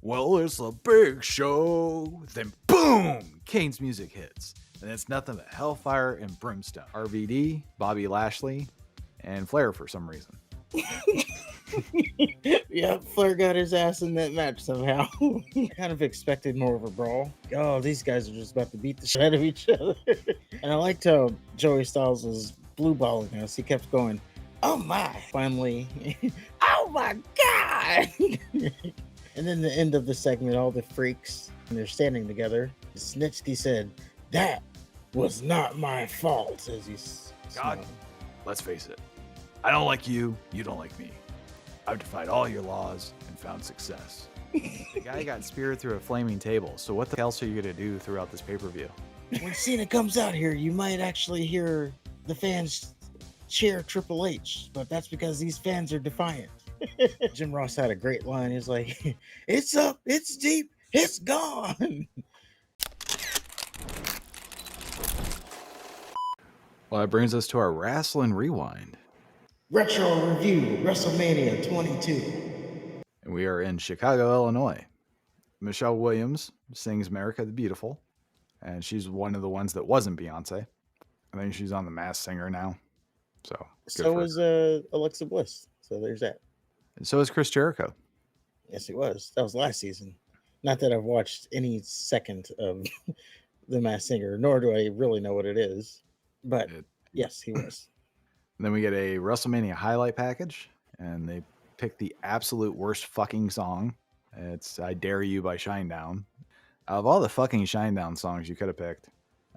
Well, it's a big show. Then boom, Kane's music hits. And it's nothing but hellfire and brimstone. RVD, Bobby Lashley, and Flair for some reason. Yeah, Flair got his ass in that match somehow. I kind of expected more of a brawl. Oh, these guys are just about to beat the shit out of each other. And I liked how Joey Styles was blue balling us. He kept going, oh my. Finally, oh my God. And then the end of the segment, all the freaks, and they're standing together. Snitsky said, that was not my fault, as he's God, let's face it. I don't like you, you don't like me. I've defied all your laws and found success. The guy got speared through a flaming table, so what the else are you going to do throughout this pay-per-view? When Cena comes out here, you might actually hear the fans cheer Triple H, but that's because these fans are defiant. Jim Ross had a great line. He's like, it's up, it's deep, it's gone. Well, that brings us to our Wrestling Rewind. Retro Review, WrestleMania 22. And we are in Chicago, Illinois. Michelle Williams sings America the Beautiful, and she's one of the ones that wasn't Beyonce. I think she's on The Masked Singer now. So was Alexa Bliss. So there's that. And so is Chris Jericho. Yes, it was. That was last season. Not that I've watched any second of The Masked Singer, nor do I really know what it is. But yes, he was. And then we get a WrestleMania highlight package, and they pick the absolute worst fucking song. It's I Dare You by Shinedown. Out of all the fucking Shinedown songs you could have picked.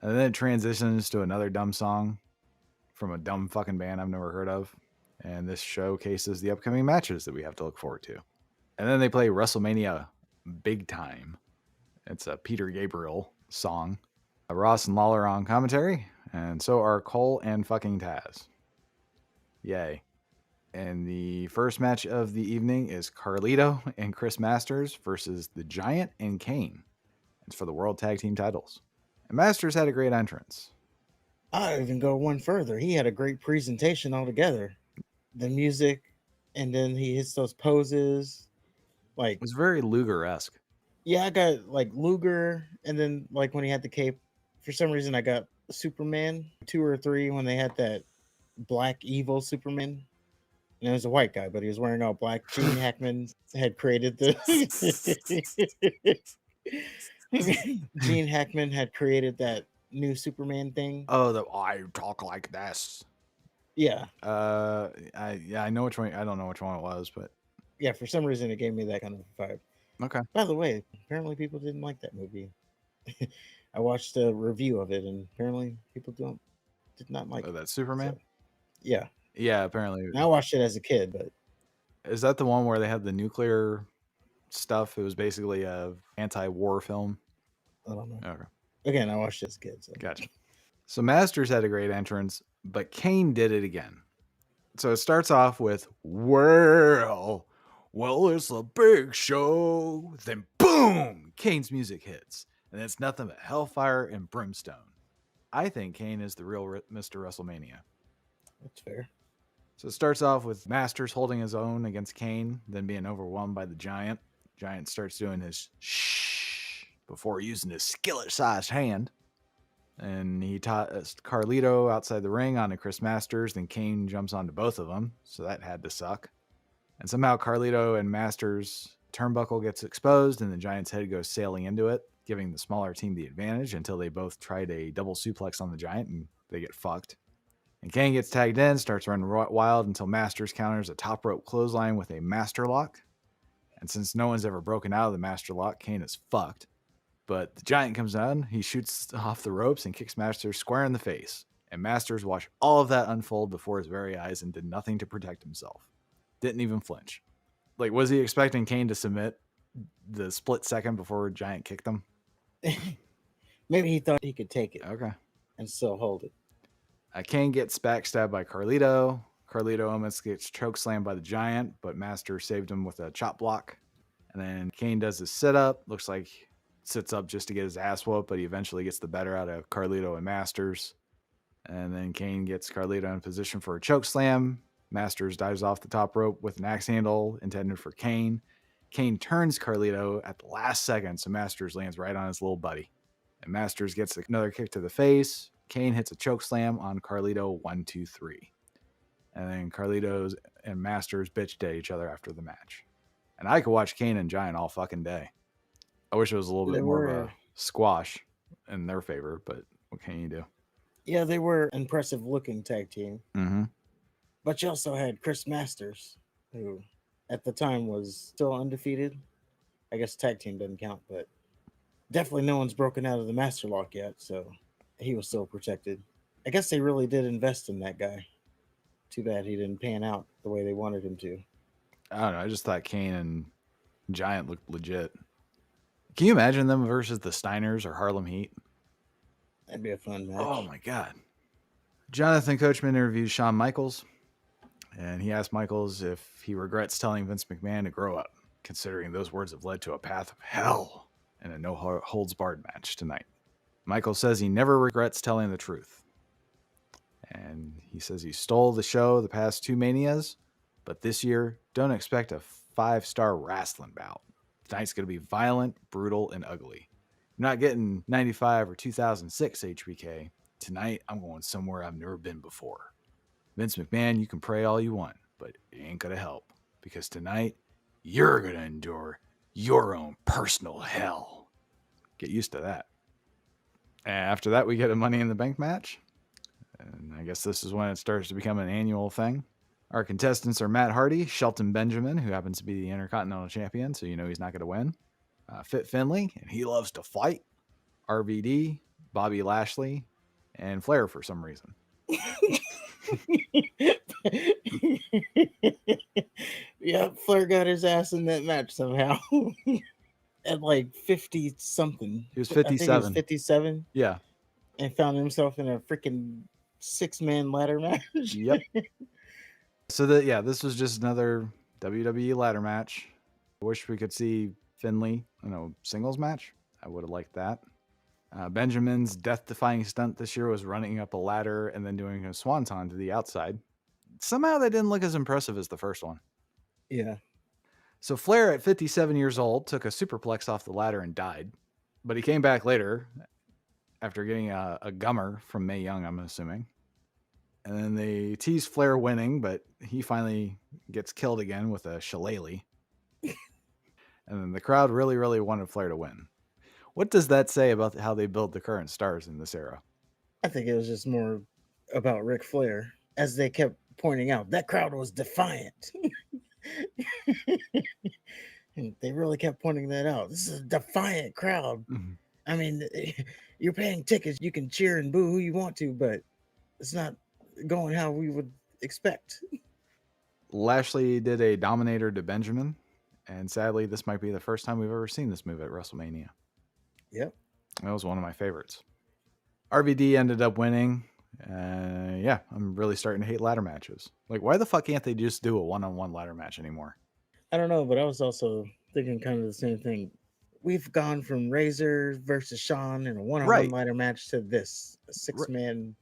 And then it transitions to another dumb song from a dumb fucking band I've never heard of. And this showcases the upcoming matches that we have to look forward to. And then they play WrestleMania Big Time. It's a Peter Gabriel song. Ross and Lawler on commentary, and so are Cole and fucking Taz. Yay. And the first match of the evening is Carlito and Chris Masters versus the Giant and Kane. It's for the World Tag Team titles. And Masters had a great entrance. I'll even go one further. He had a great presentation altogether. The music, and then he hits those poses. Like, it was very Luger-esque. Yeah, I got like Luger, and then like when he had the cape, for some reason I got Superman 2 or 3 when they had that black evil Superman. And it was a white guy, but he was wearing all black. Gene Hackman had created the Gene Hackman had created that new Superman thing. Oh, I talk like this. Yeah. I know which one. I don't know which one it was, but yeah, for some reason it gave me that kind of vibe. Okay. By the way, apparently people didn't like that movie. I watched a review of it, and apparently people did not like it. That's Superman? So, yeah. Yeah, apparently. And I watched it as a kid, but is that the one where they had the nuclear stuff? It was basically a anti-war film. I don't know. Okay. Again, I watched it as a kid. So. Gotcha. So Masters had a great entrance, but Kane did it again. So it starts off with, well, it's a big show. Then boom, Kane's music hits. And it's nothing but hellfire and brimstone. I think Kane is the real Mr. WrestleMania. That's fair. So it starts off with Masters holding his own against Kane, then being overwhelmed by the Giant. Giant starts doing his shh before using his skillet-sized hand. And he taught Carlito outside the ring onto Chris Masters. Then Kane jumps onto both of them, so that had to suck. And somehow Carlito and Masters' turnbuckle gets exposed, and the Giant's head goes sailing into it, giving the smaller team the advantage until they both tried a double suplex on the Giant, and they get fucked. And Kane gets tagged in, starts running wild until Masters counters a top rope clothesline with a master lock. And since no one's ever broken out of the master lock, Kane is fucked. But the Giant comes down, he shoots off the ropes and kicks Masters square in the face. And Masters watched all of that unfold before his very eyes and did nothing to protect himself. Didn't even flinch. Like, was he expecting Kane to submit the split second before Giant kicked him? Maybe he thought he could take it. Okay. And still hold it. Kane gets backstabbed by Carlito. Carlito almost gets chokeslammed by the Giant, but Master saved him with a chop block. And then Kane does his sit-up. Looks like sits up just to get his ass whooped, but he eventually gets the better out of Carlito and Masters. And then Kane gets Carlito in position for a choke slam. Masters dives off the top rope with an axe handle intended for Kane. Kane turns Carlito at the last second, so Masters lands right on his little buddy. And Masters gets another kick to the face. Kane hits a choke slam on Carlito, 1, 2, 3. And then Carlitos and Masters bitched at each other after the match. And I could watch Kane and Giant all fucking day. I wish it was a little bit more of a squash in their favor, but what can you do? Yeah, they were impressive looking tag team. Mm-hmm. But you also had Chris Masters, who at the time was still undefeated. I guess tag team doesn't count, but definitely no one's broken out of the master lock yet, so he was still protected. I guess they really did invest in that guy. Too bad he didn't pan out the way they wanted him to. I don't know. I just thought Kane and Giant looked legit. Can you imagine them versus the Steiners or Harlem Heat? That'd be a fun match. Oh my God. Jonathan Coachman interviews Shawn Michaels, and he asked Michaels if he regrets telling Vince McMahon to grow up, considering those words have led to a path of hell in a no-holds-barred match tonight. Michaels says he never regrets telling the truth. And he says he stole the show the past 2 Manias, but this year, don't expect a 5-star wrestling bout. Tonight's going to be violent, brutal, and ugly. You're not getting 95 or 2006 HBK. Tonight, I'm going somewhere I've never been before. Vince McMahon, you can pray all you want, but it ain't going to help. Because tonight, you're going to endure your own personal hell. Get used to that. And after that, we get a Money in the Bank match. And I guess this is when it starts to become an annual thing. Our contestants are Matt Hardy, Shelton Benjamin, who happens to be the Intercontinental Champion, so you know he's not going to win. Fit Finlay, and he loves to fight. RVD, Bobby Lashley, and Flair for some reason. Yeah, Flair got his ass in that match somehow. At like 50 something. He was 57. I think he was 57. Yeah. And found himself in a freaking 6-man ladder match. Yep. So this was just another WWE ladder match. I wish we could see Finlay in a singles match. I would have liked that. Benjamin's death-defying stunt this year was running up a ladder and then doing a swanton to the outside. Somehow that didn't look as impressive as the first one. Yeah. So Flair, at 57 years old, took a superplex off the ladder and died. But he came back later after getting a gummer from Mae Young, I'm assuming. And then they tease Flair winning, but he finally gets killed again with a shillelagh. And then the crowd really, really wanted Flair to win. What does that say about how they build the current stars in this era? I think it was just more about Ric Flair. As they kept pointing out, that crowd was defiant. And they really kept pointing that out. This is a defiant crowd. Mm-hmm. I mean, you're paying tickets. You can cheer and boo who you want to, but it's not going how we would expect. Lashley did a Dominator to Benjamin, and sadly, this might be the first time we've ever seen this move at WrestleMania. Yep. That was one of my favorites. RVD ended up winning. I'm really starting to hate ladder matches. Like, why the fuck can't they just do a one-on-one ladder match anymore? I don't know, but I was also thinking kind of the same thing. We've gone from Razor versus Shawn in a one-on-one ladder match to this, a 6-man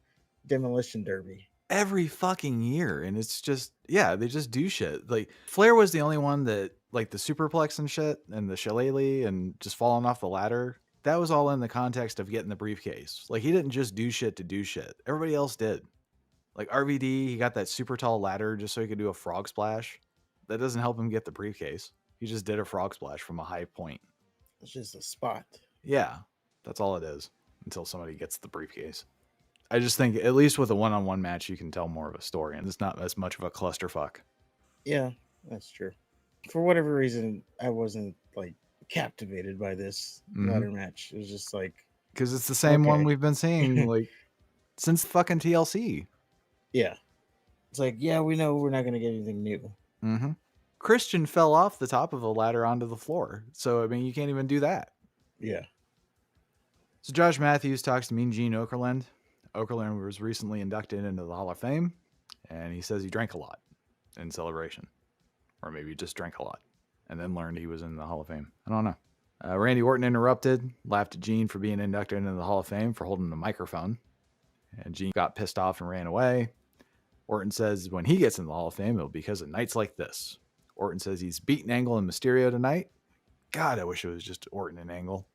demolition derby. Every fucking year. And it's just, they just do shit. Like, Flair was the only one that, like, the superplex and shit and the shillelagh and just falling off the ladder, that was all in the context of getting the briefcase. Like, he didn't just do shit to do shit. Everybody else did. Like, RVD, he got that super tall ladder just so he could do a frog splash. That doesn't help him get the briefcase. He just did a frog splash from a high point. It's just a spot. Yeah, that's all it is until somebody gets the briefcase. I just think, at least with a one-on-one match, you can tell more of a story, and it's not as much of a clusterfuck. Yeah, that's true. For whatever reason, I wasn't, like, captivated by this ladder match. It was just like... Because it's the same one we've been seeing, like, since fucking TLC. Yeah. It's like, yeah, we know we're not going to get anything new. Mm-hmm. Christian fell off the top of a ladder onto the floor. So, I mean, you can't even do that. Yeah. So Josh Matthews talks to Mean Gene Okerlund. Okerlund was recently inducted into the Hall of Fame, and he says he drank a lot in celebration. Or maybe just drank a lot and then learned he was in the Hall of Fame. I don't know. Randy Orton interrupted, laughed at Gene for being inducted into the Hall of Fame for holding the microphone. And Gene got pissed off and ran away. Orton says when he gets in the Hall of Fame, it'll be because of nights like this. Orton says he's beaten Angle and Mysterio tonight. God, I wish it was just Orton and Angle.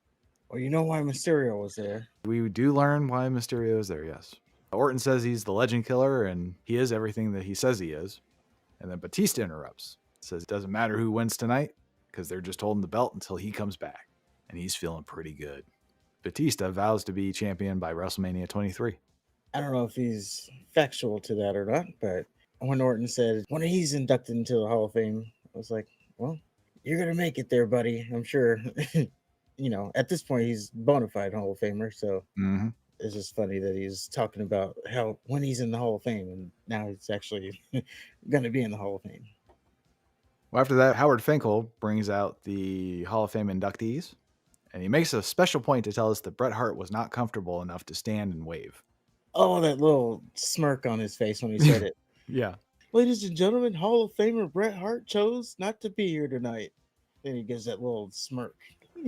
Well, you know why Mysterio was there. We do learn why Mysterio is there, yes. Orton says he's the legend killer, and he is everything that he says he is. And then Batista interrupts. Says it doesn't matter who wins tonight, because they're just holding the belt until he comes back. And he's feeling pretty good. Batista vows to be champion by WrestleMania 23. I don't know if he's factual to that or not, but when Orton said when he's inducted into the Hall of Fame, I was like, well, you're going to make it there, buddy. I'm sure. At this point, he's bona fide Hall of Famer. So it's just funny that he's talking about how when he's in the Hall of Fame and now he's actually going to be in the Hall of Fame. Well, after that, Howard Finkel brings out the Hall of Fame inductees, and he makes a special point to tell us that Bret Hart was not comfortable enough to stand and wave. Oh, that little smirk on his face when he said it. Yeah. Ladies and gentlemen, Hall of Famer Bret Hart chose not to be here tonight. Then he gives that little smirk.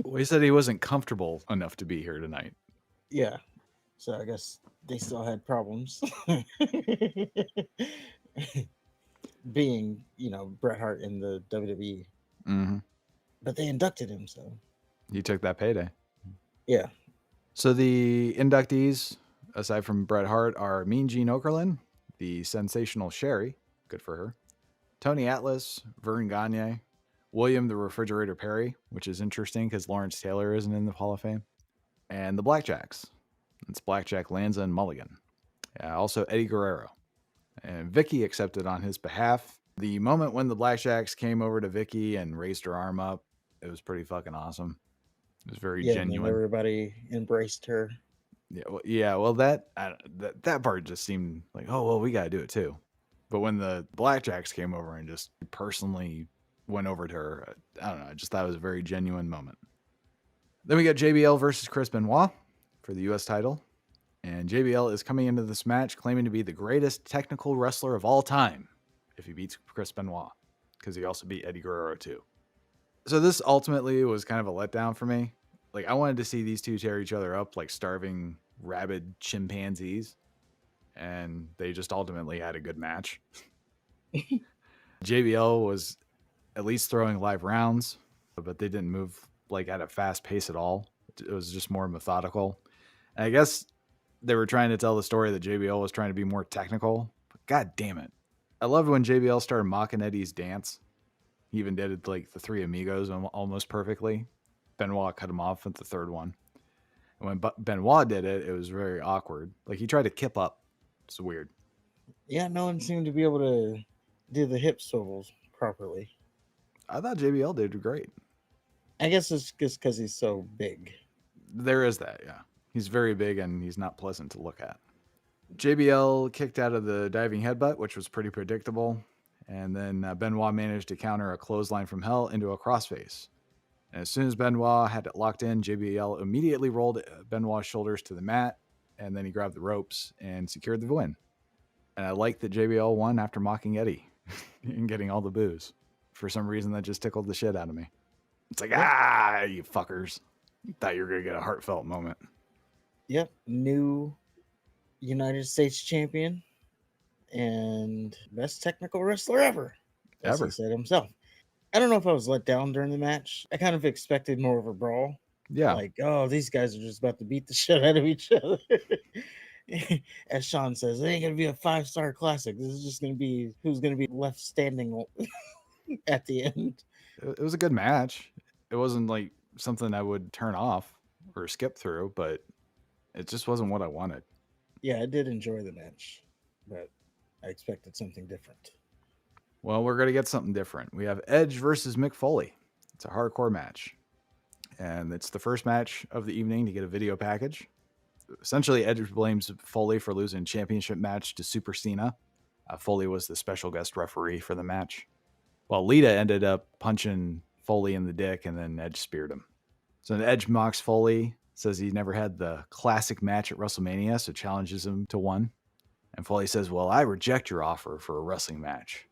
Well, he said he wasn't comfortable enough to be here tonight. Yeah. So I guess they still had problems. Being, Bret Hart in the WWE. Mm-hmm. But they inducted him, so. He took that payday. Yeah. So the inductees, aside from Bret Hart, are Mean Gene Okerlund, the sensational Sherry, good for her, Tony Atlas, Vern Gagne, William the Refrigerator Perry, which is interesting because Lawrence Taylor isn't in the Hall of Fame, and the Blackjacks. It's Blackjack, Lanza, and Mulligan. Also Eddie Guerrero. And Vicky accepted on his behalf. The moment when the Blackjacks came over to Vicky and raised her arm up, it was pretty fucking awesome. It was very genuine. And everybody embraced her. Well, that part just seemed like, oh, well, we got to do it too. But when the Blackjacks came over and just personally went over to her, I don't know, I just thought it was a very genuine moment. Then we got JBL versus Chris Benoit for the U.S. title. And JBL is coming into this match claiming to be the greatest technical wrestler of all time if he beats Chris Benoit, because he also beat Eddie Guerrero too. So this ultimately was kind of a letdown for me. Like, I wanted to see these two tear each other up like starving, rabid chimpanzees. And they just ultimately had a good match. JBL was at least throwing live rounds, but they didn't move like at a fast pace at all. It was just more methodical. And I guess they were trying to tell the story that JBL was trying to be more technical. But god damn it. I loved when JBL started mocking Eddie's dance. He even did it like the Three Amigos almost perfectly. Benoit cut him off at the third one. And when Benoit did it, it was very awkward. Like he tried to kip up. It's weird. Yeah, no one seemed to be able to do the hip swivels properly. I thought JBL did great. I guess it's just because he's so big. There is that, yeah. He's very big and he's not pleasant to look at. JBL kicked out of the diving headbutt, which was pretty predictable. And then Benoit managed to counter a clothesline from hell into a crossface. And as soon as Benoit had it locked in, JBL immediately rolled Benoit's shoulders to the mat. And then he grabbed the ropes and secured the win. And I like that JBL won after mocking Eddie and getting all the boos. For some reason, that just tickled the shit out of me. It's like, you fuckers. Thought you were going to get a heartfelt moment. Yep. New United States champion and best technical wrestler ever. As he said himself. I don't know if I was let down during the match. I kind of expected more of a brawl. Yeah. Like, oh, these guys are just about to beat the shit out of each other. As Sean says, it ain't going to be a 5-star classic. This is just going to be who's going to be left standing at the end. It was a good match. It wasn't like something I would turn off or skip through, but it just wasn't what I wanted. Yeah, I did enjoy the match, but I expected something different. Well, we're going to get something different. We have Edge versus Mick Foley. It's a hardcore match. And it's the first match of the evening to get a video package. Essentially, Edge blames Foley for losing championship match to Super Cena. Foley was the special guest referee for the match. While Lita ended up punching Foley in the dick, and then Edge speared him. So Edge mocks Foley, says he never had the classic match at WrestleMania, so challenges him to one. And Foley says, well, I reject your offer for a wrestling match.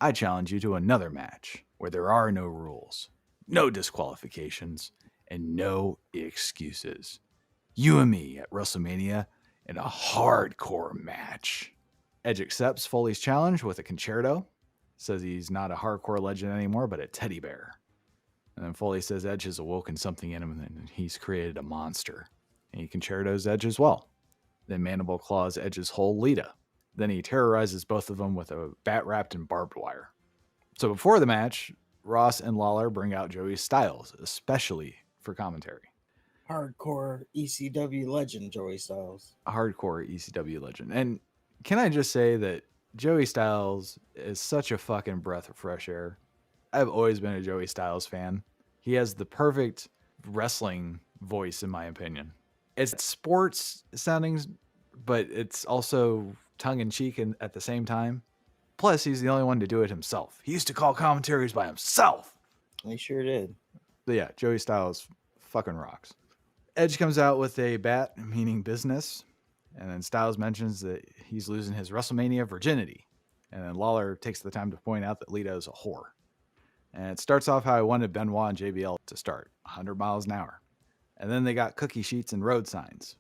I challenge you to another match where there are no rules, no disqualifications, and no excuses. You and me at WrestleMania in a hardcore match. Edge accepts Foley's challenge with a concerto. Says he's not a hardcore legend anymore, but a teddy bear. And then Foley says Edge has awoken something in him and he's created a monster. And he concertos Edge as well. Then Mandible claws Edge's whole Lita. Then he terrorizes both of them with a bat wrapped in barbed wire. So before the match, Ross and Lawler bring out Joey Styles, especially for commentary. Hardcore ECW legend Joey Styles. A hardcore ECW legend. And can I just say that Joey Styles is such a fucking breath of fresh air. I've always been a Joey Styles fan. He has the perfect wrestling voice, in my opinion. It's sports sounding, but it's also tongue in cheek at the same time. Plus, he's the only one to do it himself. He used to call commentaries by himself. He sure did. But yeah, Joey Styles fucking rocks. Edge comes out with a bat, meaning business. And then Styles mentions that he's losing his WrestleMania virginity. And then Lawler takes the time to point out that Lita is a whore. And it starts off how I wanted Benoit and JBL to start, 100 miles an hour. And then they got cookie sheets and road signs.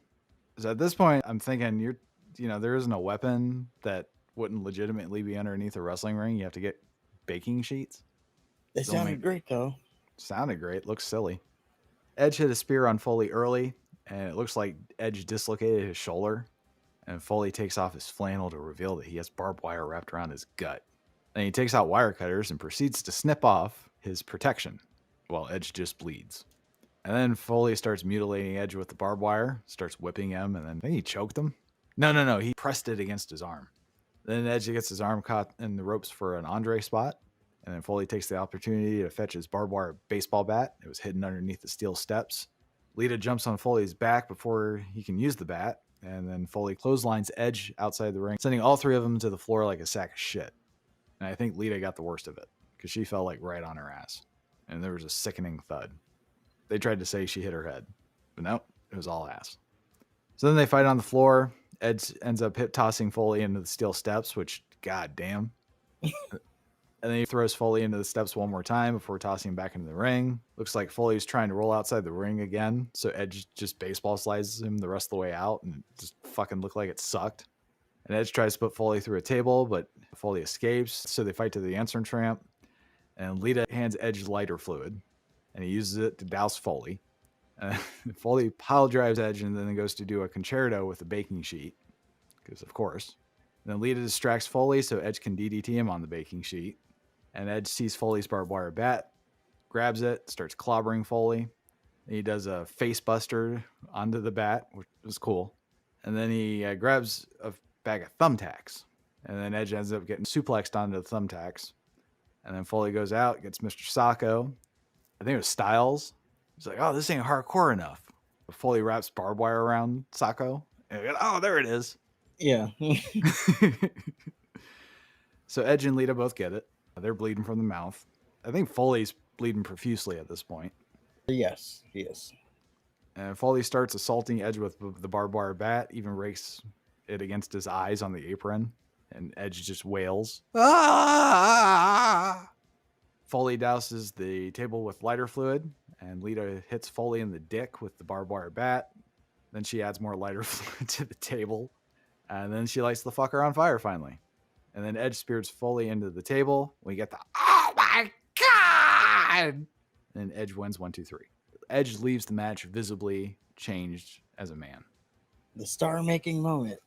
So at this point, I'm thinking, there isn't a weapon that wouldn't legitimately be underneath a wrestling ring. You have to get baking sheets. They sounded great, though. Sounded great. Looks silly. Edge hit a spear on Foley early, and it looks like Edge dislocated his shoulder. And Foley takes off his flannel to reveal that he has barbed wire wrapped around his gut. Then he takes out wire cutters and proceeds to snip off his protection, while Edge just bleeds. And then Foley starts mutilating Edge with the barbed wire, starts whipping him, and then he choked him. No, he pressed it against his arm. Then Edge gets his arm caught in the ropes for an Andre spot. And then Foley takes the opportunity to fetch his barbed wire baseball bat. It was hidden underneath the steel steps. Lita jumps on Foley's back before he can use the bat. And then Foley clotheslines Edge outside the ring, sending all three of them to the floor like a sack of shit. And I think Lita got the worst of it because she fell like right on her ass. And there was a sickening thud. They tried to say she hit her head, but no, it was all ass. So then they fight on the floor. Edge ends up hip tossing Foley into the steel steps, which, goddamn. And then he throws Foley into the steps one more time before tossing him back into the ring. Looks like Foley's trying to roll outside the ring again. So Edge just baseball slices him the rest of the way out and it just fucking looked like it sucked. And Edge tries to put Foley through a table, but Foley escapes. So they fight to the entrance ramp. And Lita hands Edge lighter fluid. And he uses it to douse Foley. Foley pile drives Edge and then goes to do a concerto with a baking sheet. Because of course. And then Lita distracts Foley so Edge can DDT him on the baking sheet. And Edge sees Foley's barbed wire bat, grabs it, starts clobbering Foley. And he does a face buster onto the bat, which was cool. And then he grabs a bag of thumbtacks. And then Edge ends up getting suplexed onto the thumbtacks. And then Foley goes out, gets Mr. Sacco. I think it was Styles. He's like, oh, this ain't hardcore enough. But Foley wraps barbed wire around Sacco. And goes, oh, there it is. Yeah. So Edge and Lita both get it. They're bleeding from the mouth. I think Foley's bleeding profusely at this point. Yes, he is. And Foley starts assaulting Edge with the barbed wire bat, even rakes it against his eyes on the apron. And Edge just wails. Ah! Foley douses the table with lighter fluid. And Lita hits Foley in the dick with the barbed wire bat. Then she adds more lighter fluid to the table. And then she lights the fucker on fire finally. And then Edge spears Foley into the table. We get the, oh my God! And Edge wins 1, 2, 3. Edge leaves the match visibly changed as a man. The star-making moment.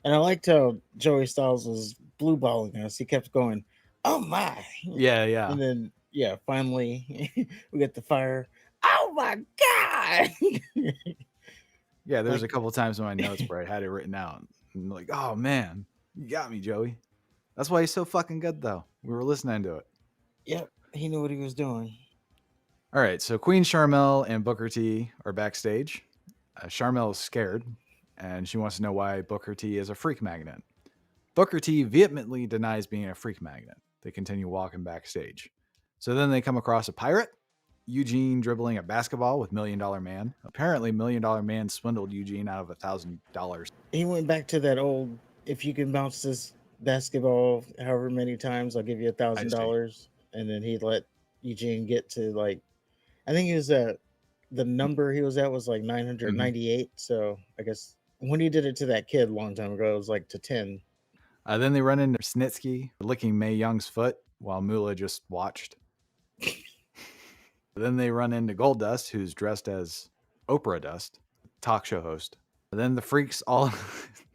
And I liked how Joey Styles was blue balling us. He kept going, oh my. Yeah. And then, finally, we get the fire. Oh my God! Yeah, there's a couple times in my notes where I had it written out. And like, oh man, you got me, Joey. That's why he's so fucking good, though. We were listening to it. Yep, he knew what he was doing. All right, so Queen Charmel and Booker T are backstage. Charmel is scared, and she wants to know why Booker T is a freak magnet. Booker T vehemently denies being a freak magnet. They continue walking backstage. So then they come across a pirate, Eugene dribbling a basketball with $1 Million Man. Apparently, $1 Million Man swindled Eugene out of $1,000. He went back to that old, if you can bounce this basketball however many times, I'll give you $1,000. And then he let Eugene get to like, I think he was the number he was at was like 998. So I guess when he did it to that kid a long time ago, it was like to 10. Then they run into Snitsky licking Mae Young's foot while Moolah just watched. Then they run into Goldust, who's dressed as Oprah Dust, talk show host. Then the freaks all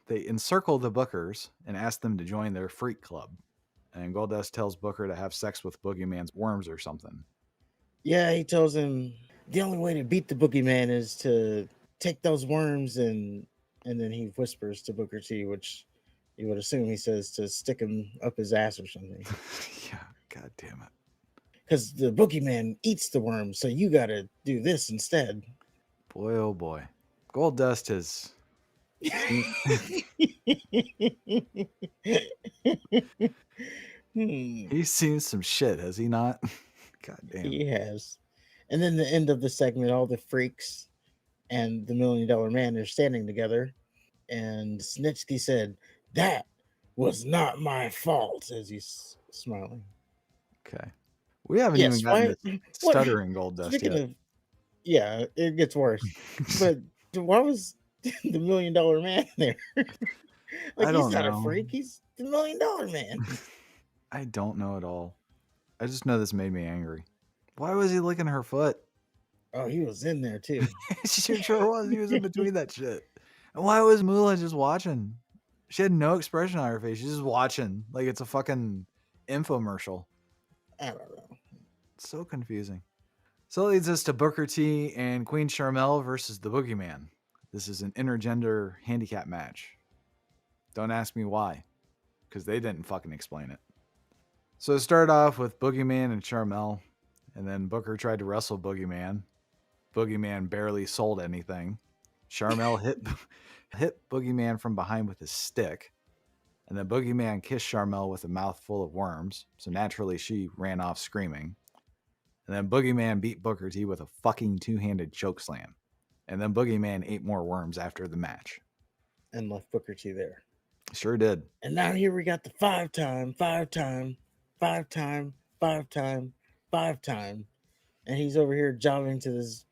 they encircle the Bookers and ask them to join their freak club. And Goldust tells Booker to have sex with Boogeyman's worms or something. Yeah, he tells him the only way to beat the Boogeyman is to take those worms and then he whispers to Booker T, which you would assume he says to stick him up his ass or something. Yeah, god damn it. Because the Boogeyman eats the worms, so you got to do this instead. Boy, oh boy. Goldust has... He's seen some shit, has he not? God damn. He has. And then the end of the segment, all the freaks and the $1 Million Man are standing together. And Snitsky said, "That was not my fault," as he's smiling. Okay. We haven't even gotten to stuttering Goldust yet. Yeah, it gets worse. But why was the $1 Million Man there? I don't he's not know. a freak. He's the $1 Million Man. I don't know at all. I just know this made me angry. Why was he licking her foot? Oh, he was in there too. Sure was. He was in between that shit. And why was Moolah just watching? She had no expression on her face. She's just watching like it's a fucking infomercial. I don't know. It's so confusing. So it leads us to Booker T and Queen Charmel versus the Boogeyman. This is an intergender handicap match. Don't ask me why, because they didn't fucking explain it. So it started off with Boogeyman and Charmel, and then Booker tried to wrestle Boogeyman. Boogeyman barely sold anything. Charmel hit Boogeyman from behind with his stick, and then Boogeyman kissed Charmel with a mouthful of worms, so naturally she ran off screaming. And then Boogeyman beat Booker T with a fucking two-handed chokeslam. And then Boogeyman ate more worms after the match. And left Booker T there. Sure did. And now here we got the five time. And he's over here jogging to this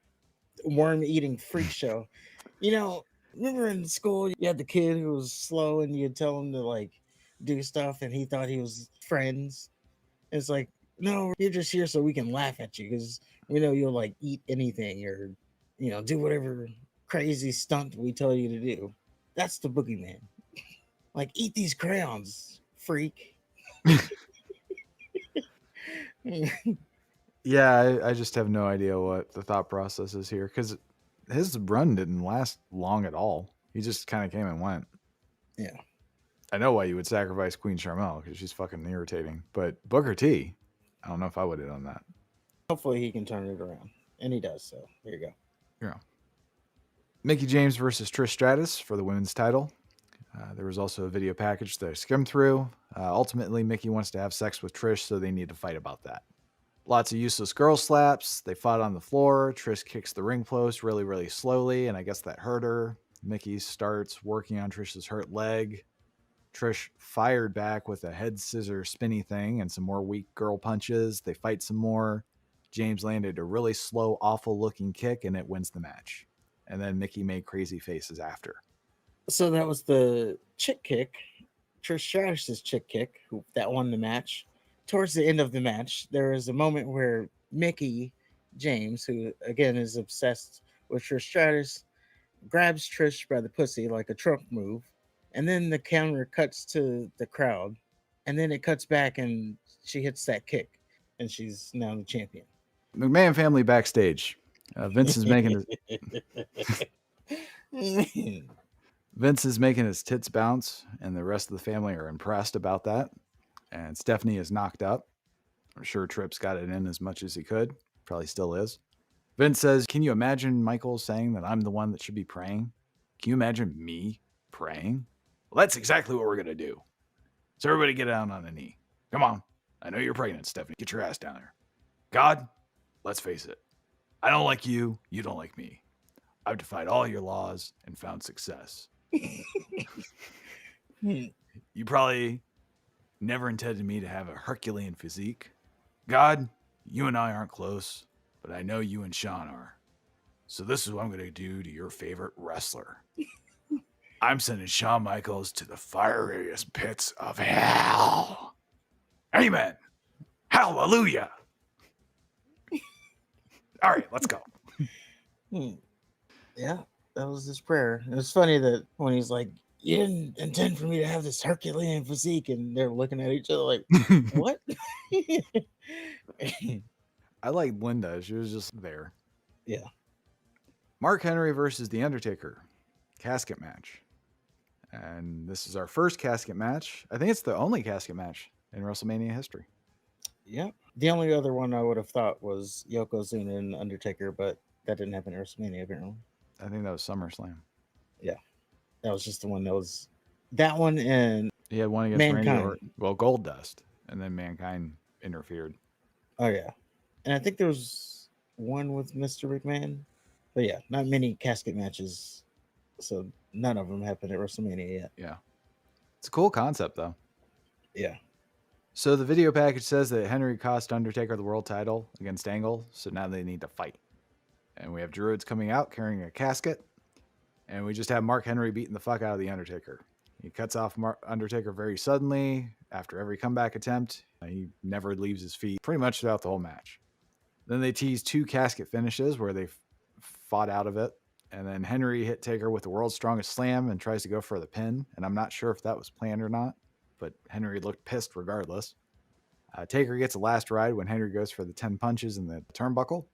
worm-eating freak show. You know, remember in school, you had the kid who was slow and you'd tell him to, like, do stuff and he thought he was friends. It's like, no, you're just here so we can laugh at you because we know you'll, like, eat anything or, do whatever crazy stunt we tell you to do. That's the Boogeyman. Like, eat these crayons, freak. Yeah, I just have no idea what the thought process is here because his run didn't last long at all. He just kind of came and went. Yeah. I know why you would sacrifice Queen Charmel because she's fucking irritating. But Booker T, I don't know if I would have done that. Hopefully he can turn it around. And he does, so there you go. Yeah. Mickie James versus Trish Stratus for the women's title. There was also a video package that I skimmed through. Ultimately, Mickie wants to have sex with Trish, so they need to fight about that. Lots of useless girl slaps. They fought on the floor. Trish kicks the ring post really, really slowly, and I guess that hurt her. Mickie starts working on Trish's hurt leg. Trish fired back with a head scissor spinny thing and some more weak girl punches. They fight some more. James landed a really slow, awful looking kick, and it wins the match. And then Mickie made crazy faces after. So that was the chick kick, Trish Stratus's chick kick, that won the match. Towards the end of the match, there is a moment where Mickie James, who again is obsessed with Trish Stratus, grabs Trish by the pussy like a Trump move, and then the camera cuts to the crowd, and then it cuts back and she hits that kick, and she's now the champion. McMahon family backstage. Vince is making his tits bounce, and the rest of the family are impressed about that. And Stephanie is knocked up. I'm sure Tripp's got it in as much as he could. Probably still is. Vince says, "Can you imagine Michael saying that I'm the one that should be praying? Can you imagine me praying? Well, that's exactly what we're going to do. So everybody get down on a knee. Come on. I know you're pregnant, Stephanie. Get your ass down there. God, let's face it. I don't like you. You don't like me. I've defied all your laws and found success. You probably never intended me to have a Herculean physique. God, you and I aren't close, but I know you and Sean are. So this is what I'm going to do to your favorite wrestler." I'm sending Shawn Michaels to the fieriest pits of hell. Amen. Hallelujah. All right, let's go. Yeah, that was his prayer. It was funny that when he's like, "You didn't intend for me to have this Herculean physique," and they're looking at each other like, "What?" I liked Linda. She was just there. Yeah. Mark Henry versus The Undertaker. Casket match. And this is our first casket match. I think it's the only casket match in WrestleMania history. Yeah. The only other one I would have thought was Yokozuna and Undertaker, but that didn't happen at WrestleMania, apparently. I think that was SummerSlam. Yeah. That was just the one that was that one, and He had one against Randy Mankind. Orton. Well, Goldust. And then Mankind interfered. Oh, yeah. And I think there was one with Mr. McMahon. But yeah, not many casket matches. So none of them happened at WrestleMania yet. Yeah. It's a cool concept, though. Yeah. So the video package says that Henry cost Undertaker the world title against Angle, so now they need to fight. And we have Druids coming out carrying a casket, and we just have Mark Henry beating the fuck out of the Undertaker. He cuts off Undertaker very suddenly after every comeback attempt. He never leaves his feet pretty much throughout the whole match. Then they tease 2 casket finishes where they fought out of it. And then Henry hit Taker with the world's strongest slam and tries to go for the pin. And I'm not sure if that was planned or not, but Henry looked pissed regardless. Taker gets a last ride when Henry goes for the 10 punches in the turnbuckle.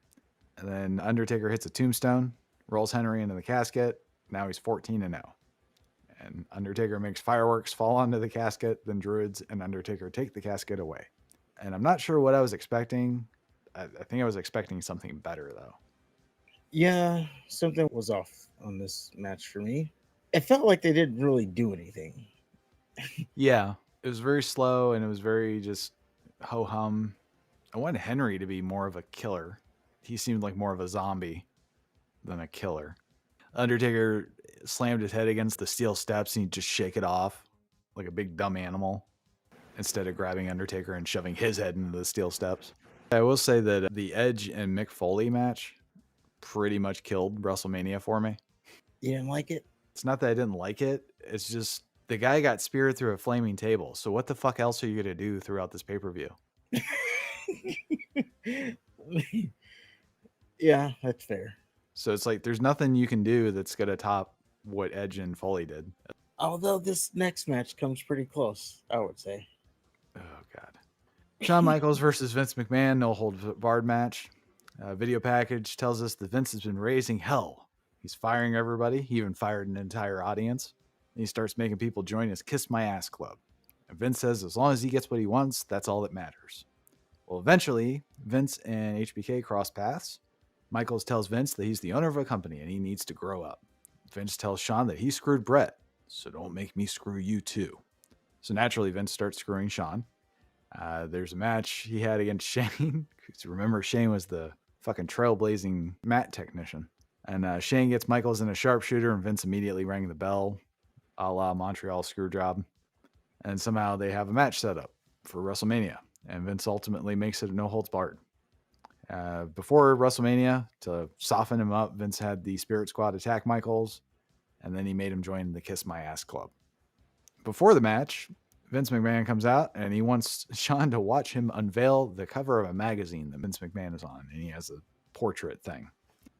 And then Undertaker hits a tombstone, rolls Henry into the casket. Now he's 14-0. And Undertaker makes fireworks fall onto the casket. Then Druids and Undertaker take the casket away. And I'm not sure what I was expecting. I think I was expecting something better, though. Yeah, something was off on this match for me. It felt like they didn't really do anything. Yeah, it was very slow and it was very just ho-hum. I wanted Henry to be more of a killer. He seemed like more of a zombie than a killer. Undertaker slammed his head against the steel steps and he'd just shake it off like a big dumb animal instead of grabbing Undertaker and shoving his head into the steel steps. I will say that the Edge and Mick Foley match pretty much killed WrestleMania for me. You didn't like it? It's not that I didn't like it. It's just the guy got speared through a flaming table. So what the fuck else are you going to do throughout this pay-per-view? Yeah, that's fair. So it's like there's nothing you can do that's going to top what Edge and Foley did. Although this next match comes pretty close, I would say. Oh, God. Shawn Michaels versus Vince McMahon, no hold barred match. Video package tells us that Vince has been raising hell. He's firing everybody. He even fired an entire audience. And he starts making people join his Kiss My Ass Club. And Vince says as long as he gets what he wants, that's all that matters. Well, eventually, Vince and HBK cross paths. Michaels tells Vince that he's the owner of a company and he needs to grow up. Vince tells Shawn that he screwed Brett, so don't make me screw you too. So naturally, Vince starts screwing Shawn. There's a match he had against Shane. Remember, Shane was the fucking trailblazing mat technician. And Shane gets Michaels in a sharpshooter, and Vince immediately rang the bell, a la Montreal Screwjob. And somehow they have a match set up for WrestleMania. And Vince ultimately makes it a no holds barred. Before WrestleMania, to soften him up, Vince had the Spirit Squad attack Michaels, and then he made him join the Kiss My Ass Club. Before the match, Vince McMahon comes out and he wants Shawn to watch him unveil the cover of a magazine that Vince McMahon is on, and he has a portrait thing.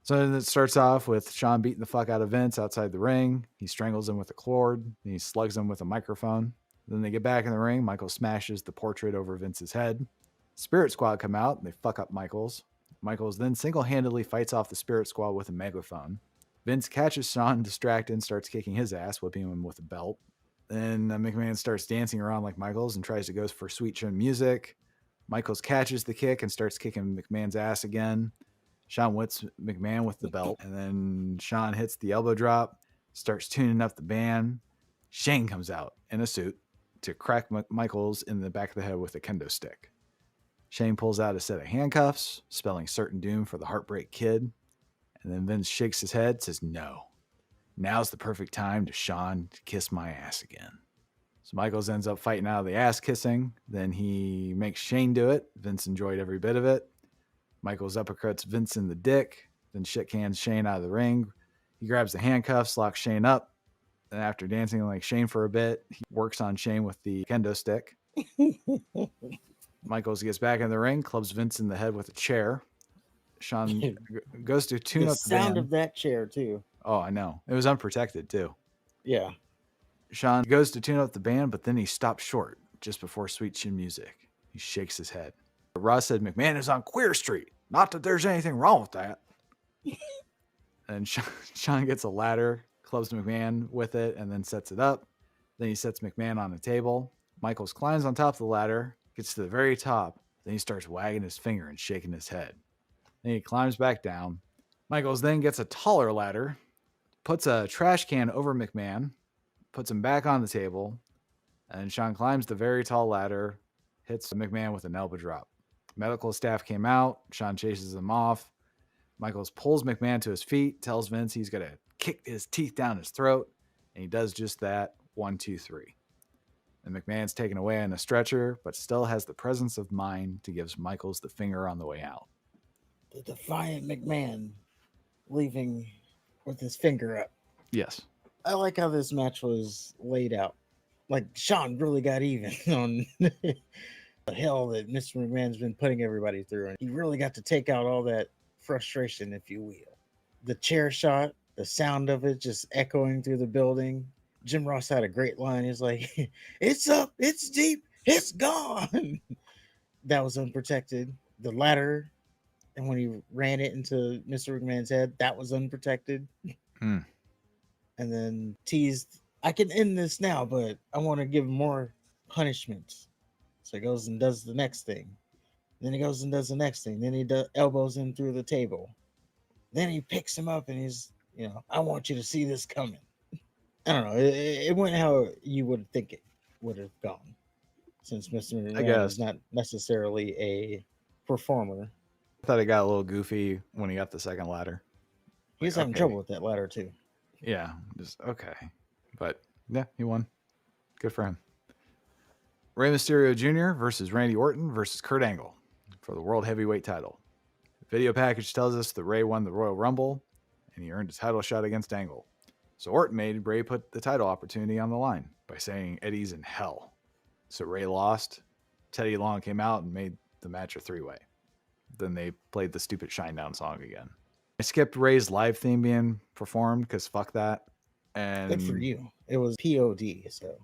So then it starts off with Shawn beating the fuck out of Vince outside the ring. He strangles him with a cord, and he slugs him with a microphone. Then they get back in the ring. Michael smashes the portrait over Vince's head. Spirit Squad come out and they fuck up Michaels. Michaels then single-handedly fights off the Spirit Squad with a megaphone. Vince catches Shawn distracted and starts kicking his ass, whipping him with a belt. Then McMahon starts dancing around like Michaels and tries to go for sweet chin music. Michaels catches the kick and starts kicking McMahon's ass again. Shawn whips McMahon with the belt, and then Shawn hits the elbow drop, starts tuning up the band. Shane comes out in a suit to crack Michaels in the back of the head with a kendo stick. Shane pulls out a set of handcuffs, spelling certain doom for the Heartbreak Kid. And then Vince shakes his head, says, no. Now's the perfect time to Shawn to kiss my ass again. So Michaels ends up fighting out of the ass kissing. Then he makes Shane do it. Vince enjoyed every bit of it. Michaels uppercuts Vince in the dick. Then shit cans Shane out of the ring. He grabs the handcuffs, locks Shane up. And after dancing like Shane for a bit, he works on Shane with the kendo stick. Michaels gets back in the ring, clubs Vince in the head with a chair. Sean goes to tune The up the sound band. of that chair too. Oh, I know. It was unprotected too. Yeah. Sean goes to tune up the band, but then he stops short just before Sweet Chin Music. He shakes his head. Ross said McMahon is on Queer Street. Not that there's anything wrong with that. And Sean gets a ladder, clubs McMahon with it, and then sets it up. Then he sets McMahon on a table. Michaels climbs on top of the ladder, gets to the very top. Then he starts wagging his finger and shaking his head. Then he climbs back down. Michaels then gets a taller ladder, puts a trash can over McMahon, puts him back on the table, and Sean climbs the very tall ladder, hits McMahon with an elbow drop. Medical staff came out. Sean chases them off. Michaels pulls McMahon to his feet, tells Vince he's going to kick his teeth down his throat, and he does just that. 1, 2, 3. And McMahon's taken away on a stretcher, but still has the presence of mind to give Michaels the finger on the way out. The defiant McMahon leaving with his finger up. Yes. I like how this match was laid out. Like Sean really got even on the hell that Mr. McMahon's been putting everybody through. And he really got to take out all that frustration, if you will. The chair shot, the sound of it just echoing through the building. Jim Ross had a great line. He's like, it's up, it's deep, it's gone. That was unprotected. The ladder, and when he ran it into Mr. McMahon's head, that was unprotected. Hmm. And then teased, I can end this now, but I want to give him more punishments. So he goes and does the next thing. Then he goes and does the next thing. Then he elbows him through the table. Then he picks him up and he's, I want you to see this coming. I don't know. It went how you would think it would have gone, since Mr. McMahon is not necessarily a performer. I thought it got a little goofy when he got the second ladder. He was having trouble with that ladder too. Yeah, just okay. But yeah, he won. Good for him. Rey Mysterio Jr. versus Randy Orton versus Kurt Angle for the World Heavyweight title. The video package tells us that Rey won the Royal Rumble and he earned a title shot against Angle. So Orton made Rey put the title opportunity on the line by saying Eddie's in hell. So Rey lost. Teddy Long came out and made the match a 3-way. Then they played the stupid Shinedown song again. I skipped Rey's live theme being performed because fuck that. And good for you. It was POD, so.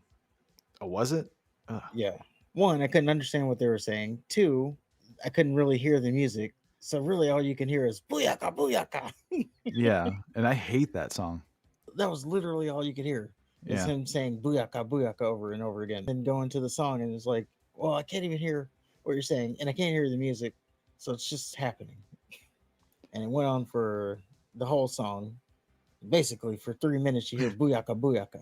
Oh, was it? Ugh. Yeah. 1, I couldn't understand what they were saying. 2, I couldn't really hear the music. So really all you can hear is booyaka, booyaka. Yeah, and I hate that song. That was literally all you could hear. Is him saying booyaka, booyaka over and over again. Then going to the song and it's like, well, I can't even hear what you're saying and I can't hear the music. So it's just happening. And it went on for the whole song. Basically, for 3 minutes, you hear booyaka, booyaka.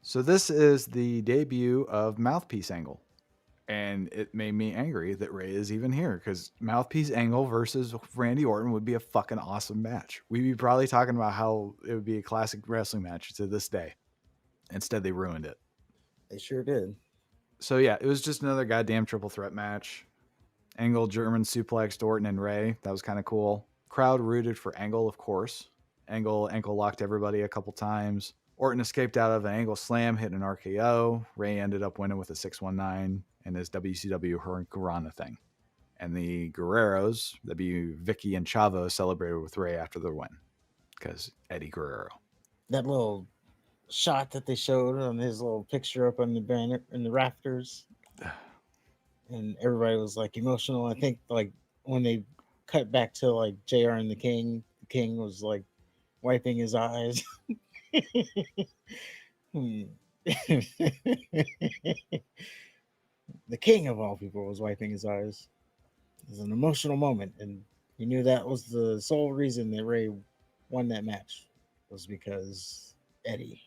So this is the debut of Mouthpiece Angle. And it made me angry that Rey is even here because Mouthpiece Angle versus Randy Orton would be a fucking awesome match. We'd be probably talking about how it would be a classic wrestling match to this day. Instead, they ruined it. They sure did. So yeah, it was just another goddamn triple threat match. Angle German suplexed Orton and Rey. That was kind of cool. Crowd rooted for Angle, of course. Angle ankle locked everybody a couple times. Orton escaped out of an Angle slam, hit an RKO. Rey ended up winning with a 619 and his WCW Hurricanrana thing. And the Guerreros, Vicky and Chavo, celebrated with Rey after their win because Eddie Guerrero. That little shot that they showed on his little picture up on the banner in the rafters, and everybody was like emotional. I think like when they cut back to like JR and the King was like wiping his eyes. The King of all people was wiping his eyes. It was an emotional moment, and he knew that was the sole reason that Rey won that match was because Eddie.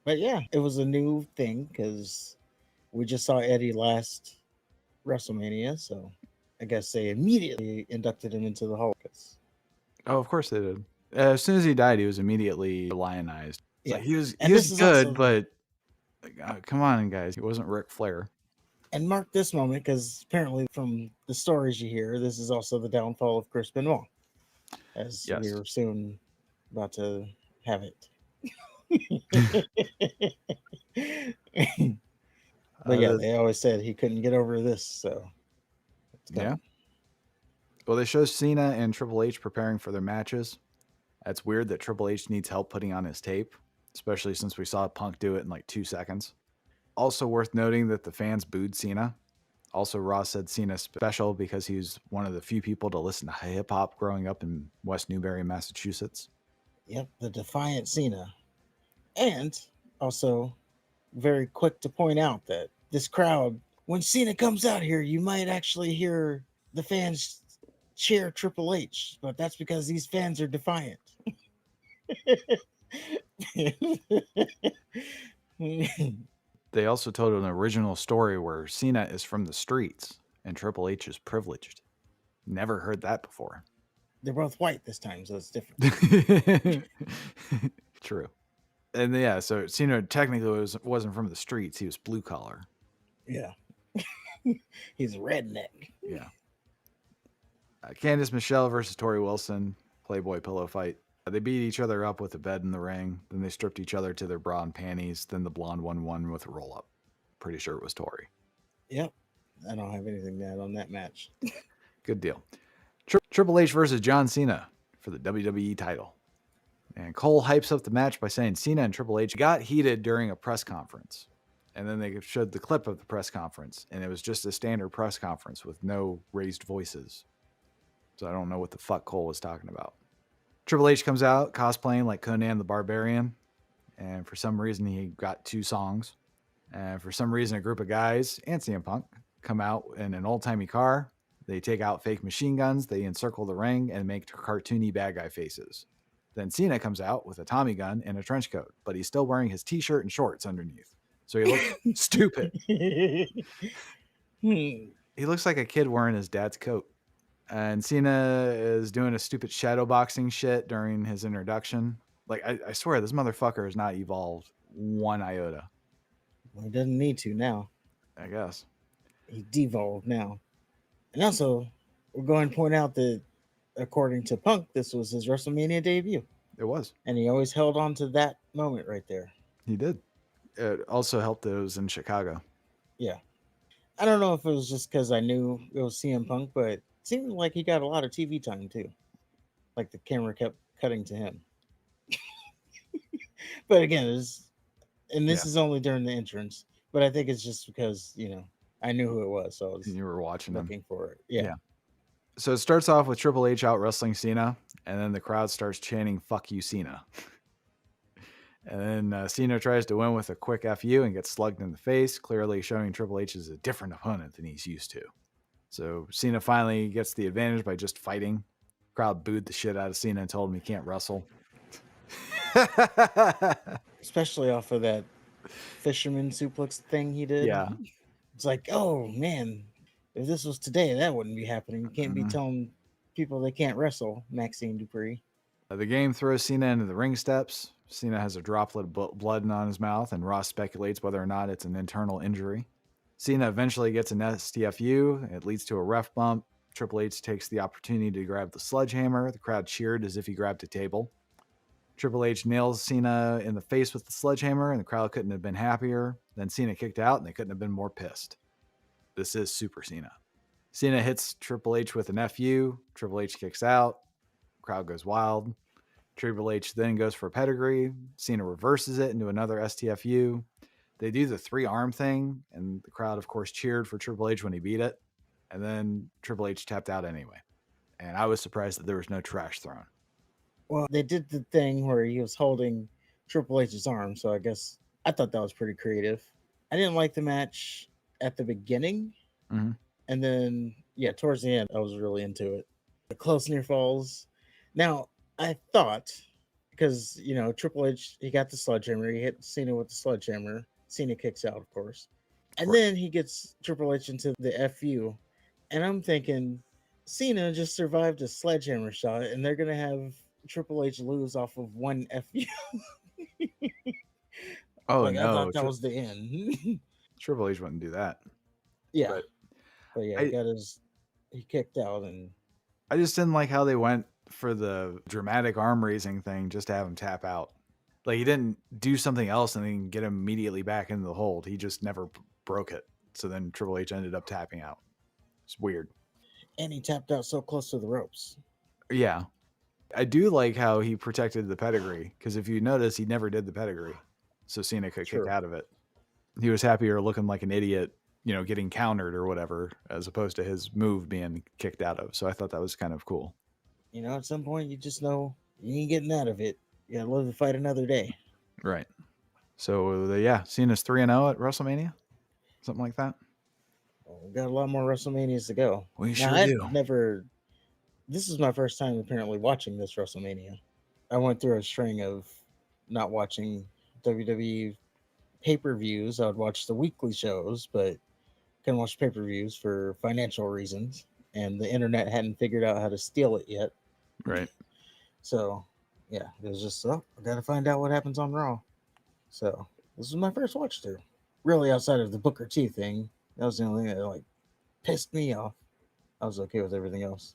But yeah, it was a new thing because we just saw Eddie last WrestleMania, so I guess they immediately inducted him into the Hall. Oh, of course they did. As soon as he died, he was immediately lionized. Yeah, like he was good, but come on, guys, he wasn't Ric Flair. And mark this moment because apparently from the stories you hear, this is also the downfall of Chris Benoit, as we will soon about to have it. But yeah, Uh, they always said he couldn't get over this, so it's yeah. coming. Well, they show Cena and Triple H preparing for their matches. It's weird that Triple H needs help putting on his tape, especially since we saw Punk do it in like 2 seconds. Also worth noting that the fans booed Cena. Also, Ross said Cena's special because he was one of the few people to listen to hip hop growing up in West Newbury, Massachusetts. Yep, the defiant Cena. And also, very quick to point out that this crowd, when Cena comes out here, you might actually hear the fans cheer Triple H, but that's because these fans are defiant. They also told an original story where Cena is from the streets and Triple H is privileged. Never heard that before. They're both white this time, so it's different. True. And yeah, so Cena technically wasn't from the streets. He was blue collar. Yeah. He's a redneck. Yeah. Candice Michelle versus Tori Wilson, Playboy pillow fight. They beat each other up with a bed in the ring. Then they stripped each other to their bra and panties. Then the blonde won with a roll up. Pretty sure it was Tori. Yep. I don't have anything to add on that match. Good deal. Triple H versus John Cena for the WWE title. And Cole hypes up the match by saying Cena and Triple H got heated during a press conference. And then they showed the clip of the press conference. And it was just a standard press conference with no raised voices. So I don't know what the fuck Cole was talking about. Triple H comes out cosplaying like Conan the Barbarian. And for some reason, he got 2 songs. And for some reason, a group of guys and CM Punk come out in an old-timey car. They take out fake machine guns. They encircle the ring and make cartoony bad guy faces. Then Cena comes out with a Tommy gun and a trench coat, but he's still wearing his t-shirt and shorts underneath. So he looks stupid. He looks like a kid wearing his dad's coat. And Cena is doing a stupid shadow boxing shit during his introduction. Like, I swear, this motherfucker has not evolved one iota. Well, he doesn't need to now. I guess. He devolved now. And also, we're going to point out that according to Punk, this was his WrestleMania debut. It was. And he always held on to that moment right there. He did. It also helped that it was in Chicago. Yeah. I don't know if it was just because I knew it was CM Punk, but it seemed like he got a lot of TV time too. Like the camera kept cutting to him. But again, this is only during the entrance. But I think it's just because, I knew who it was. So I was You were watching him. looking for it. Yeah. So it starts off with Triple H out wrestling Cena, and then the crowd starts chanting, "Fuck you, Cena." And then Cena tries to win with a quick FU and gets slugged in the face, clearly showing Triple H is a different opponent than he's used to. So Cena finally gets the advantage by just fighting. Crowd booed the shit out of Cena and told him he can't wrestle. Especially off of that fisherman suplex thing he did. Yeah. It's like, oh man, if this was today, that wouldn't be happening. You can't be telling people they can't wrestle, Maxine Dupree. The game throws Cena into the ring steps. Cena has a droplet of blood on his mouth, and Ross speculates whether or not it's an internal injury. Cena eventually gets an STFU. It leads to a ref bump. Triple H takes the opportunity to grab the sledgehammer. The crowd cheered as if he grabbed a table. Triple H nails Cena in the face with the sledgehammer, and the crowd couldn't have been happier. Then Cena kicked out, and they couldn't have been more pissed. This is Super Cena. Cena hits Triple H with an FU. Triple H kicks out. Crowd goes wild. Triple H then goes for a pedigree. Cena reverses it into another STFU. They do the 3-arm thing, and the crowd, of course, cheered for Triple H when he beat it. And then Triple H tapped out anyway. And I was surprised that there was no trash thrown. Well, they did the thing where he was holding Triple H's arm, so I guess I thought that was pretty creative. I didn't like the match at the beginning. Mm-hmm. And then, towards the end, I was really into it. The close near falls. Now, I thought, because, Triple H, he got the sledgehammer. He hit Cena with the sledgehammer. Cena kicks out, of course. And then he gets Triple H into the FU. And I'm thinking, Cena just survived a sledgehammer shot, and they're going to have Triple H lose off of one FU. No. I thought that was the end. Triple H wouldn't do that. Yeah. But he kicked out, and I just didn't like how they went for the dramatic arm raising thing just to have him tap out. Like, he didn't do something else and then get him immediately back into the hold. He just never broke it. So then Triple H ended up tapping out. It's weird. And he tapped out so close to the ropes. Yeah. I do like how he protected the pedigree, because if you notice, he never did the pedigree. So Cena could kick out of it. He was happier looking like an idiot, getting countered or whatever, as opposed to his move being kicked out of. So I thought that was kind of cool. At some point, you just know you ain't getting out of it. You gotta live to fight another day. Right. So, Cena's 3-0 at WrestleMania? Something like that? Well, we got a lot more WrestleManias to go. We sure do. This is my first time apparently watching this WrestleMania. I went through a string of not watching WWE pay-per-views. I would watch the weekly shows, but couldn't watch pay-per-views for financial reasons, and the internet hadn't figured out how to steal it yet. Right. So, yeah, it was just, I gotta find out what happens on Raw. So, this was my first watch through. Really, outside of the Booker T thing, that was the only thing that pissed me off. I was okay with everything else.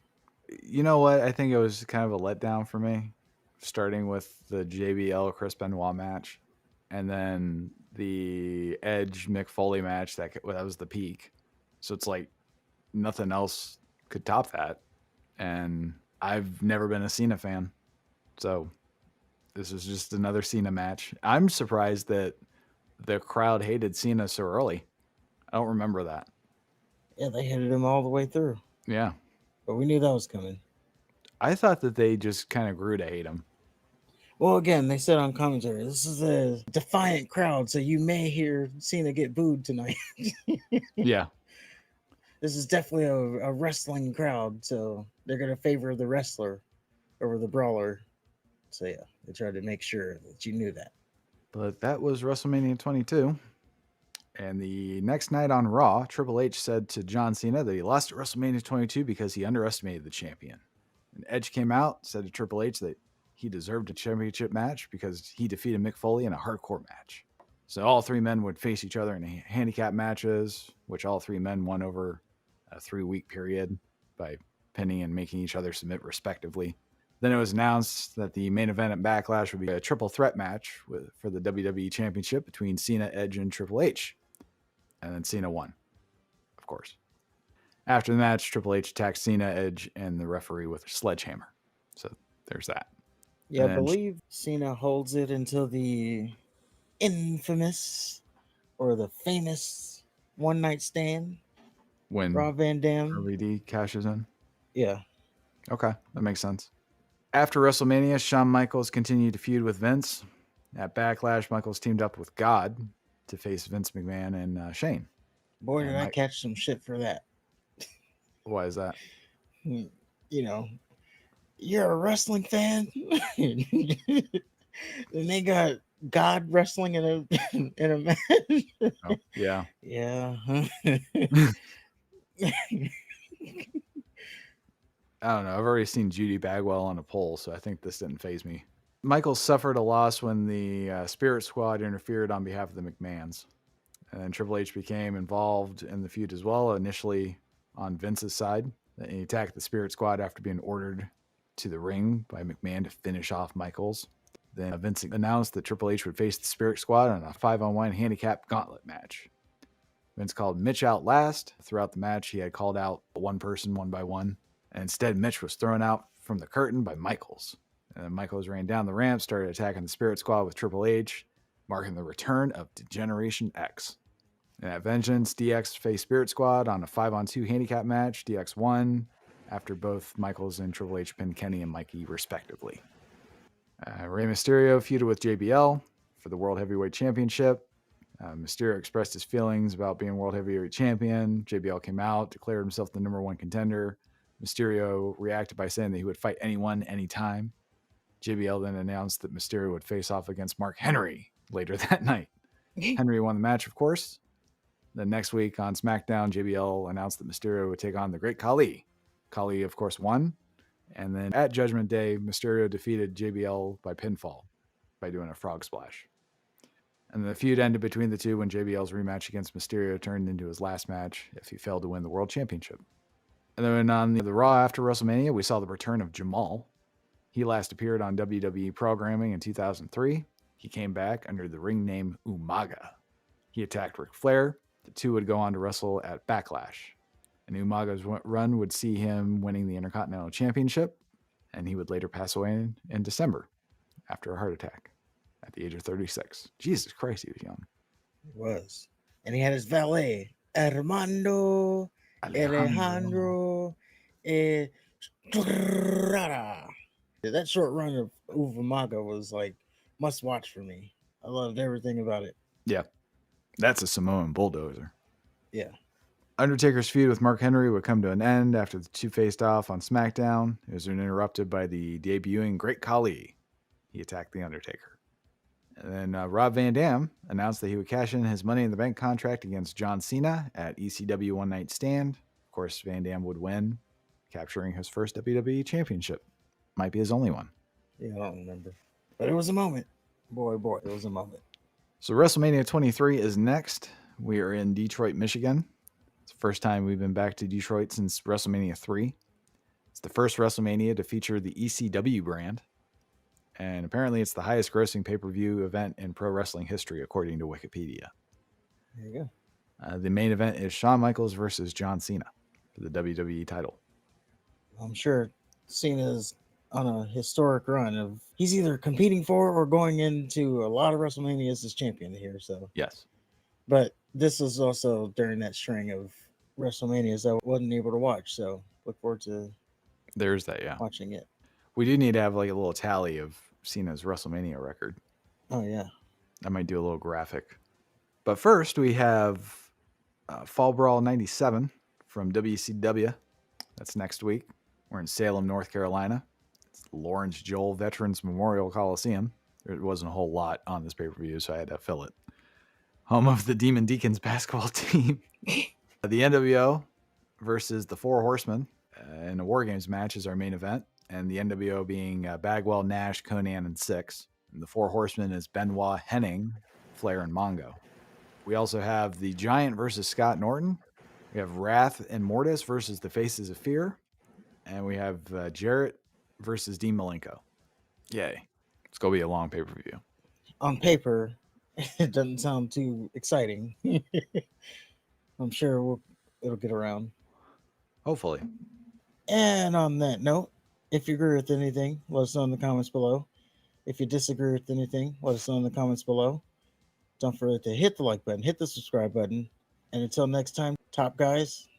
You know what? I think it was kind of a letdown for me, starting with the JBL Chris Benoit match, and then the Edge Mick Foley match. That was the peak. So it's like nothing else could top that. And I've never been a Cena fan, so this is just another Cena match. I'm surprised that the crowd hated Cena so early. I don't remember that. Yeah, they hated him all the way through. Yeah. But we knew that was coming. I thought that they just kind of grew to hate him. Well, again, they said on commentary, this is a defiant crowd, so you may hear Cena get booed tonight. Yeah. This is definitely a wrestling crowd, so they're going to favor the wrestler over the brawler. So, yeah, they tried to make sure that you knew that. But that was WrestleMania 22. And the next night on Raw, Triple H said to John Cena that he lost at WrestleMania 22 because he underestimated the champion. And Edge came out, said to Triple H that he deserved a championship match because he defeated Mick Foley in a hardcore match. So all three men would face each other in handicap matches, which all three men won over a 3-week period by pinning and making each other submit respectively. Then it was announced that the main event at Backlash would be a triple threat match for the WWE Championship between Cena, Edge, and Triple H. And then Cena won, of course. After the match, Triple H attacked Cena, Edge, and the referee with a sledgehammer. So there's that. Yeah, I believe Cena holds it until the infamous or the famous one-night stand when Rob Van Dam RVD cashes in. Yeah. Okay, that makes sense. After WrestleMania, Shawn Michaels continued to feud with Vince. At Backlash, Michaels teamed up with God to face Vince McMahon and Shane. Boy, did I catch some shit for that. Why is that? You're a wrestling fan? And they got God wrestling in a match. Oh, yeah. Yeah. I don't know. I've already seen Judy Bagwell on a pole, so I think this didn't faze me. Michaels suffered a loss when the Spirit Squad interfered on behalf of the McMahons. And then Triple H became involved in the feud as well, initially on Vince's side. And he attacked the Spirit Squad after being ordered to the ring by McMahon to finish off Michaels. Then Vince announced that Triple H would face the Spirit Squad in a 5-on-1 handicap gauntlet match. Vince called Mitch out last. Throughout the match, he had called out one person one by one. And instead, Mitch was thrown out from the curtain by Michaels. And then Michaels ran down the ramp, started attacking the Spirit Squad with Triple H, marking the return of Degeneration X. And at Vengeance, DX faced Spirit Squad on a 5-on-2 handicap match. DX won after both Michaels and Triple H pinned Kenny and Mikey, respectively. Rey Mysterio feuded with JBL for the World Heavyweight Championship. Mysterio expressed his feelings about being World Heavyweight Champion. JBL came out, declared himself the number one contender. Mysterio reacted by saying that he would fight anyone, anytime. JBL then announced that Mysterio would face off against Mark Henry later that night. Henry won the match, of course. Then next week on SmackDown, JBL announced that Mysterio would take on the Great Khali. Khali, of course, won. And then at Judgment Day, Mysterio defeated JBL by pinfall by doing a frog splash. And the feud ended between the two when JBL's rematch against Mysterio turned into his last match if he failed to win the World Championship. And then on the Raw after WrestleMania, we saw the return of Jamal. He last appeared on WWE programming in 2003. He came back under the ring name Umaga. He attacked Ric Flair. The two would go on to wrestle at Backlash. And Umaga's run would see him winning the Intercontinental Championship, and he would later pass away in December after a heart attack at the age of 36. Jesus Christ, he was young. He was. And he had his valet, Armando Alejandro Estrada. That short run of Umaga was like must watch for me. I loved everything about it. Yeah, that's a Samoan bulldozer. Yeah. Undertaker's feud with Mark Henry would come to an end after the two faced off on SmackDown. It was interrupted by the debuting Great Khali. He attacked The Undertaker. And then Rob Van Dam announced that he would cash in his Money in the Bank contract against John Cena at ECW One Night Stand. Of course, Van Dam would win, capturing his first WWE championship. Might be his only one. Yeah, I don't remember. But it was a moment. Boy, it was a moment. So WrestleMania 23 is next. We are in Detroit, Michigan. It's the first time we've been back to Detroit since WrestleMania 3. It's the first WrestleMania to feature the ECW brand. And apparently it's the highest grossing pay-per-view event in pro wrestling history, according to Wikipedia. There you go. The main event is Shawn Michaels versus John Cena for the WWE title. I'm sure Cena's on a historic run of he's either competing for or going into a lot of WrestleManias as champion here. So Yes. But this is also during that string of WrestleManias I wasn't able to watch. So look forward to There's that, yeah. watching it. We do need to have like a little tally of Cena's WrestleMania record. Oh, yeah. I might do a little graphic. But first, we have Fall Brawl 97 from WCW. That's next week. We're in Salem, North Carolina. It's Lawrence Joel Veterans Memorial Coliseum. There wasn't a whole lot on this pay-per-view, so I had to fill it. Home of the Demon Deacons basketball team. The NWO versus the Four Horsemen in a War Games match is our main event. And the NWO being Bagwell, Nash, Conan, and Six. And the Four Horsemen is Benoit, Henning, Flair, and Mongo. We also have the Giant versus Scott Norton. We have Wrath and Mortis versus the Faces of Fear. And we have Jarrett versus Dean Malenko. Yay. It's going to be a long pay-per-view. On paper, it doesn't sound too exciting. I'm sure it'll get around. Hopefully. And on that note, if you agree with anything, let us know in the comments below. If you disagree with anything, let us know in the comments below. Don't forget to hit the like button, hit the subscribe button. And until next time, top guys,